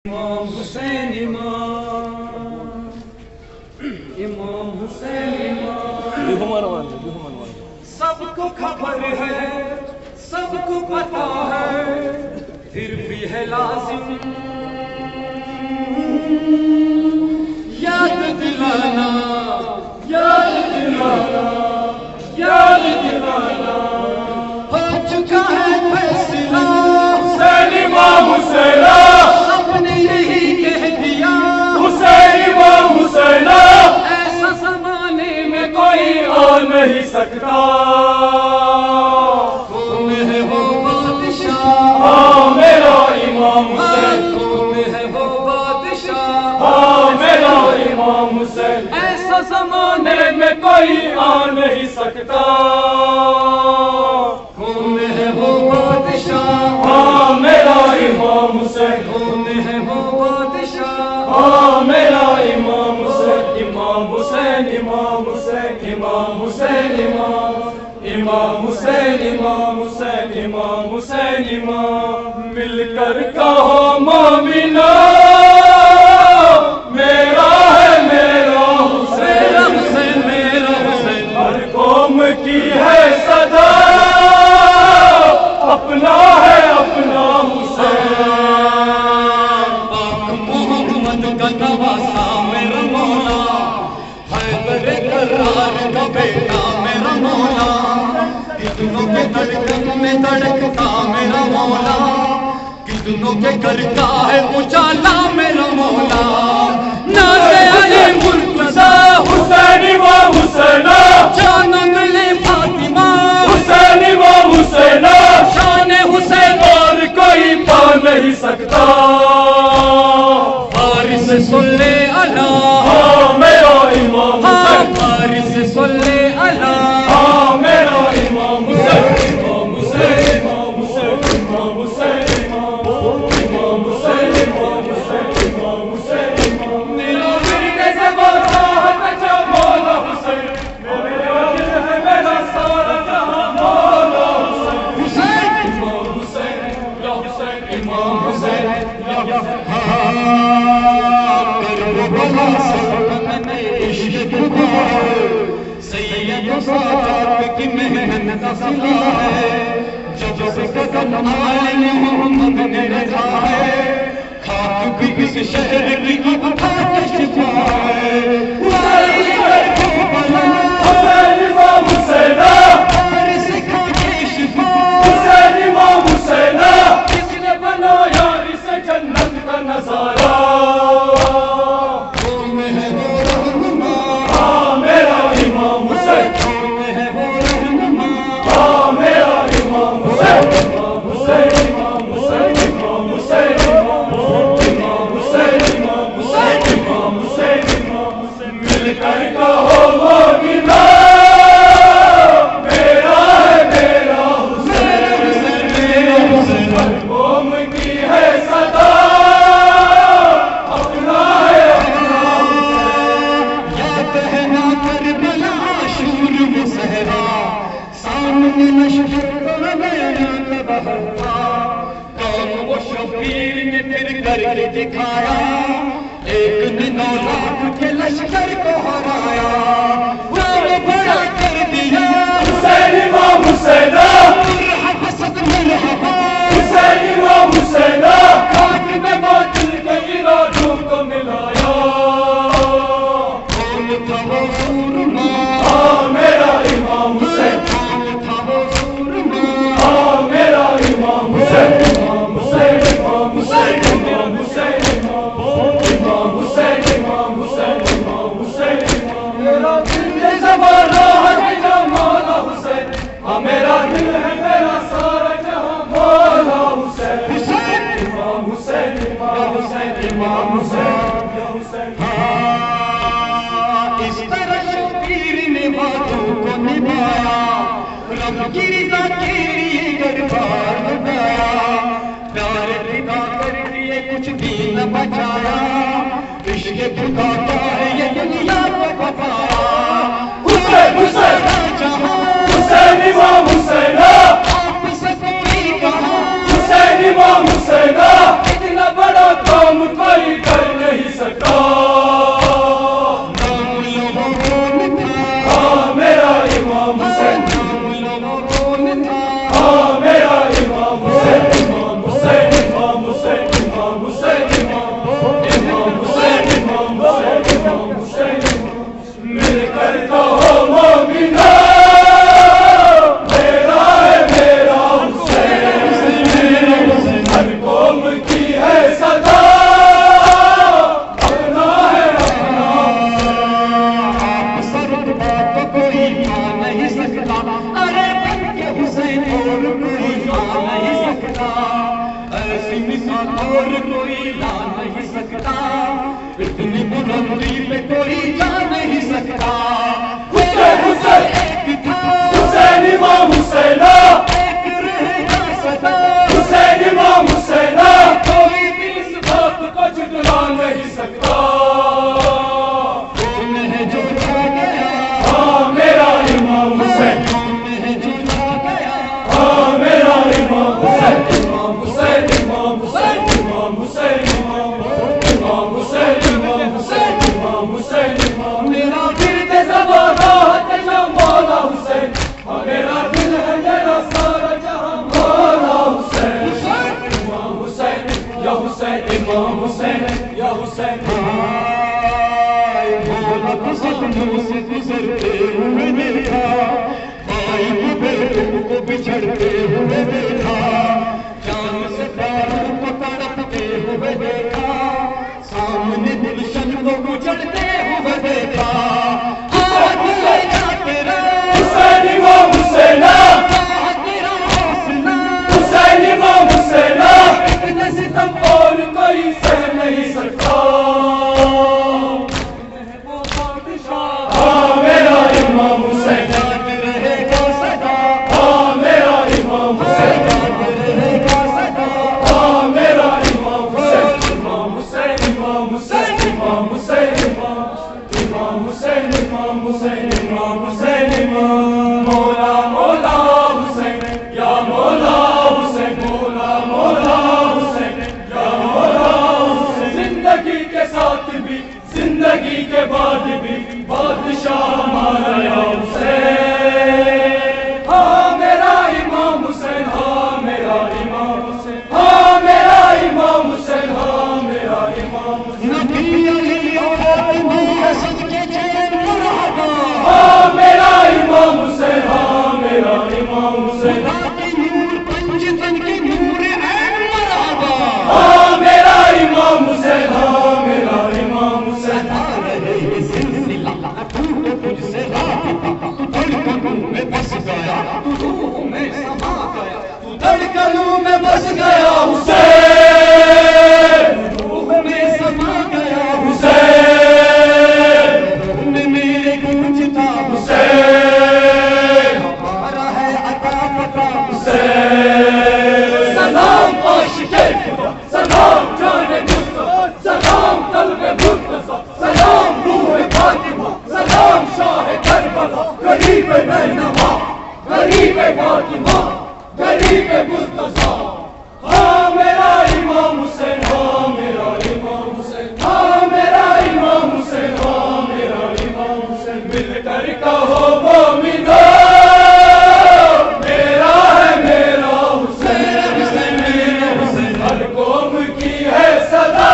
امام حسین امام حسین سب کو خبر ہے، سب کو پتا ہے، پھر بھی ہے لازم یاد دلانا، یاد دلانا، یاد دلانا۔ ہو چکا ہے فیصلہ حسین امام حسین، سب نے یہی کہہ دیا حسین امام حسین، ایسا زمانے میں کوئی آ نہیں سکتا۔ کون ہے وہ بادشاہ، ہاں میرا امام حسین، کون ہے وہ بادشاہ، ہاں میرا امام حسین، ایسا زمانے میں کوئی آ نہیں سکتا۔ کون ہے وہ بادشاہ، ہاں میرا امام حسین، کون ہے وہ بادشاہ، ہاں میرا امام حسین، امام حسین، امام حسین، امام حسین، امام حسین، امام حسین، امام حسین، امام۔ مل کر کہو مومنو میرا ہے میرا حسین، حسین میرا حسین، ہر قوم کی ہے صدا، اپنا ہے اپنا حسین۔ پاک محمد کا نواسا میرا مولا، حیدر کرار کا بیٹا میرا مولا، کتنوں کے دھڑکن میں دھڑکتا میرا مولا، کتنوں کے گھر کا ہے اجالا میرا مولا۔ نازے علی مرتضیٰ حسین امام حسین، جان ملے فاطمہ حسین امام حسین، شان حسین اور کوئی پا نہیں سکتا۔ فارس صلی اللہ، ہاں میرا امام حسین، فارس صلی اللہ، ہاں میرا امام حسین، امام حسین، امام حسین، امام حسین، امام حسین، امام حسین، امام حسین، امام۔ میرا ورد زبان راحت اچھا مولا حسین، میرا دل ہے میرا سارا جہاں مولا حسین، حسین امام حسین، یا حسین امام حسین، یا کربلا سلطنت عشق خدا ہے، سید و سادات کی محنت صلہ ہے، جب سے قدم آئے محمد نے رضا ہے، خاک بھی اس شہر کی اٹھا کے شفا ہے۔ حسین کربلا حسین امام حسین، فارس کھا کے شفا حسین امام حسین، کس نے بنایا اس جنت کا نظارہ؟ کون ہے وہ رہنما، ہاں میرا امام حسین، کون ہے وہ رہنما، ہاں میرا امام حسین، امام حسین، امام حسین، امام حسین، امام حسین، امام حسین، امام حسین، امام حسین۔ مل کر کہو مومنو میرا ہے میرا حسین، حسین میرا حسین، ہر قوم کی ہے صدا، اپنا ہے اپنا حسین۔ یاد ہے نا کربلا شور میں صحرا، سامنے لشکر کو نیا تبہرا، قوم و شبیر نے پھر کر کے دکھایا، ایک نے 9 لاکھ کے لشکر کو ہرایا، نام بڑا کر دیا حسین امام حسین، حسد مرحبا حسین امام حسین، خاک میں باطل کے ارادوں کو ملایا۔ کون تھا وہ سورما، ہاں میرا امام حسین، کون تھا وہ سورما، ہاں میرا امام حسین، امام حسین، امام حسین، امام حسین، امام حسین، امام حسین، امام حسین، امام۔ میرا دل ہے زبان راحت جہاں مولا حسین، ہاں میرا دل ہے میرا سارا جہاں مولا حسین، حسین امام حسین، امام حسین، امام حسین، یا حسین۔ اس طرح شبیر نے باتوں کو نبھایا، رب کی رضا کے لیے دربار لگایا، پیار فدا کر دیے کچھ بھی نہ بچایا، عشق خدا کا ہے یہ دنیا کو بتایا۔ حسین حسین جہاں حسین امام حسین، آپ سے کوئی کہاں حسین امام حسین، اتنا بڑا کام ظلم کوئی کر نہیں سکا. ہاں میرا امام حسین، ہاں میرا امام حسین، امام حسین، امام حسین، امام حسین، امام حسین، امام حسین، امام حسین. مل کر کہو مومنو میرا ہے میرا حسین، ہر قوم کی ہے صدا اپنا ہے اپنا. آپ سرکتا تو کوئی پا نہیں سکتا، ارے بن کے حسین اور کوئی پا نہیں سکتا، ایسی مثال اور کوئی لا نہیں سکتا، اتنی بلندی پہ کوئی جا نہیں سکتا. حسین حسین ایک تھا حسین امام حسین، ایک رہے گا سدا، حسین امام حسین، کوئی بھی اس بات کو جھٹلا نہیں سکتا. کون ہے جو چھا گیا، ہاں میرا امام حسین، کون ہے جو چھا گیا، ہاں میرا امام حسین، امام حسین، امام حسین، امام حسین، امام حسین، امام حسین، امام حسین، امام. میرا گرد زبانہ ہے جو مولا حسین، میرا دل ہے میرا سارا جہاں مولا حسین. امام حسین یا حسین، امام حسین یا حسین. بولا تو سپنوں سے گزرتے ہوئے دیکھا، بھائی کو بیٹوں کو بچھڑتے ہوئے دیکھا، جان سے پیاروں کو تڑپتے ہوئے دیکھا، سامنے گلشن کو اجڑتے ہوئے دیکھا. آج لے جا تیرا حسین امام حسین، تیرا حوصلہ، حسین امام حسین، اتنے ستم اور کوئی سہ نہیں سکتا. وہ بادشاہ ہاں میرا امام حسین، یاد رہے گا سدا، ہاں میرا امام حسین، یاد رہے گا سدا. ہاں میرا امام حسین، امام حسین، امام حسین، امام حسین، امام حسین، امام حسین، امام حسین، امام. مولا مولا حسین یا مولا حسین، مولا مولا حسین یا مولا حسین. زندگی کے ساتھ بھی زندگی کے بعد بھی بادشاہ ہمارا یا حسین. ہاں میرا امام حسین، ہاں میرا امام حسین، ہاں میرا امام حسین، ہاں میرا امام حسین. نبی علی اور فاطمہ حسن کے چین مرحبا، ہاں میرا امام حسین، ہاں میرا امام حسین. خدا کے نور پنجتن کے نور عین مرحبا. ہاں میرا امام حسین، ہاں میرا امام حسین. سدا رہے یہ سلسلہ، ٹوٹ تجھ سے رابطہ، تو دھڑکنوں میں بس گیا، تو روح میں سما گیا، تو دھڑکنوں میں بس گیا حسین روح میں سما گیا حسین روح میں میرے گونجتا حسین ہمارا ہے عطا پتا حسین. سلام عاشق خدا، سلام جان مصطفیٰ، سلام قلب مرتضیٰ، سلام روح فاطمہ، سلام شاہ کربلا، غریب رہنما، غریب فاطمہ، غریب مرتضیٰ. ہاں میرا امام حسین، ہاں میرا امام حسین، ہاں میرا امام حسین، ہاں میرا امام حسین. مل کر کہو مومنو میرا ہے میرا حسین، ہر قوم کی ہے صدا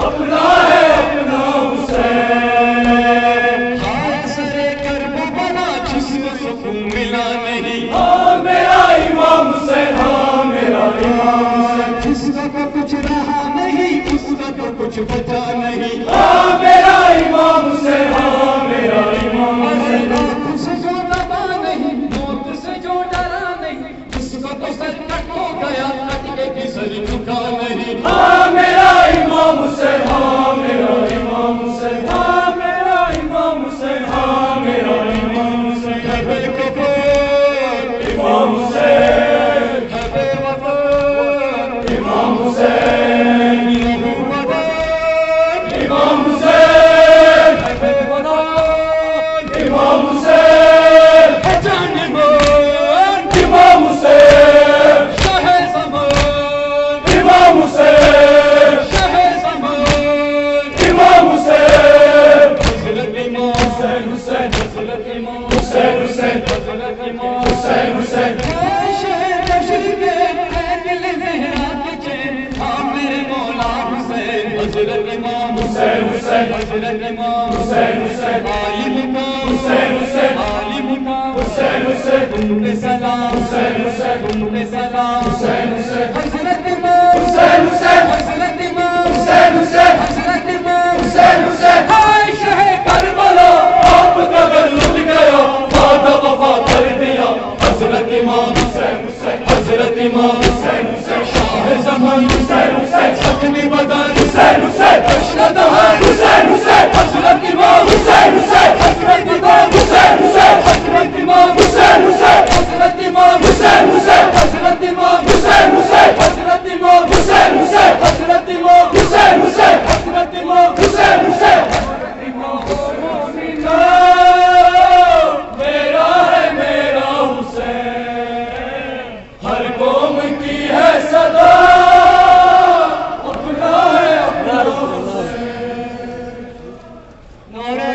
اپنا ہے اپنا حسین. ہائے سرے کربلا جس کو سکون ملا نہیں، ہاں میرا امام حسین، ہاں میرا امام حسین. جس کا تو کچھ رہا نہیں، اس کا تو کچھ بچا نہیں. ہاں میرا امام حسین، ہاں میرا امام حسین. موت سے جو دبا نہیں، موت سے جو ڈرا نہیں، جس کا تو سر کٹ ہو گیا، کٹ کے بھی سر جھکا نہیں. ہاں میرا امام حسین، ہاں میرا امام حسین، ہاں میرا امام حسین، ہاں میرا امام حسین. بے کفر امام حسین، بے وفا امام حسین، لہو مدد امام حسین. حضرت امام حسین حسین حضرت امام حسین حسین عالم کا حسین حسین عالم کا حسین حسین تم پہ سلام حسین حسین تم پہ سلام حسین حسین حضرت امام حسین حسین حضرت امام حسین حسین حضرت امام حسین حسین ہائے شہ کربلا آپ کا گھر لٹ گیا وعدہ وفا کر دیا حضرت امام حسین حسین حضرت امام حسین حسین شاہ زمان حسین حسین حسین بدن حسین حسین اشرد ہے حسین حسین حضرت امام حسین حسین حضرت امام حسین حسین حضرت امام حسین حسین حضرت امام حسین حسین حضرت امام حسین حسین حضرت امام حسین حسین حضرت امام حسین حسین حضرت امام حسین حسین میرا ہے میرا حسین ہر قوم کی ہے صدا اپنا ہے اپنا حسین نعرہ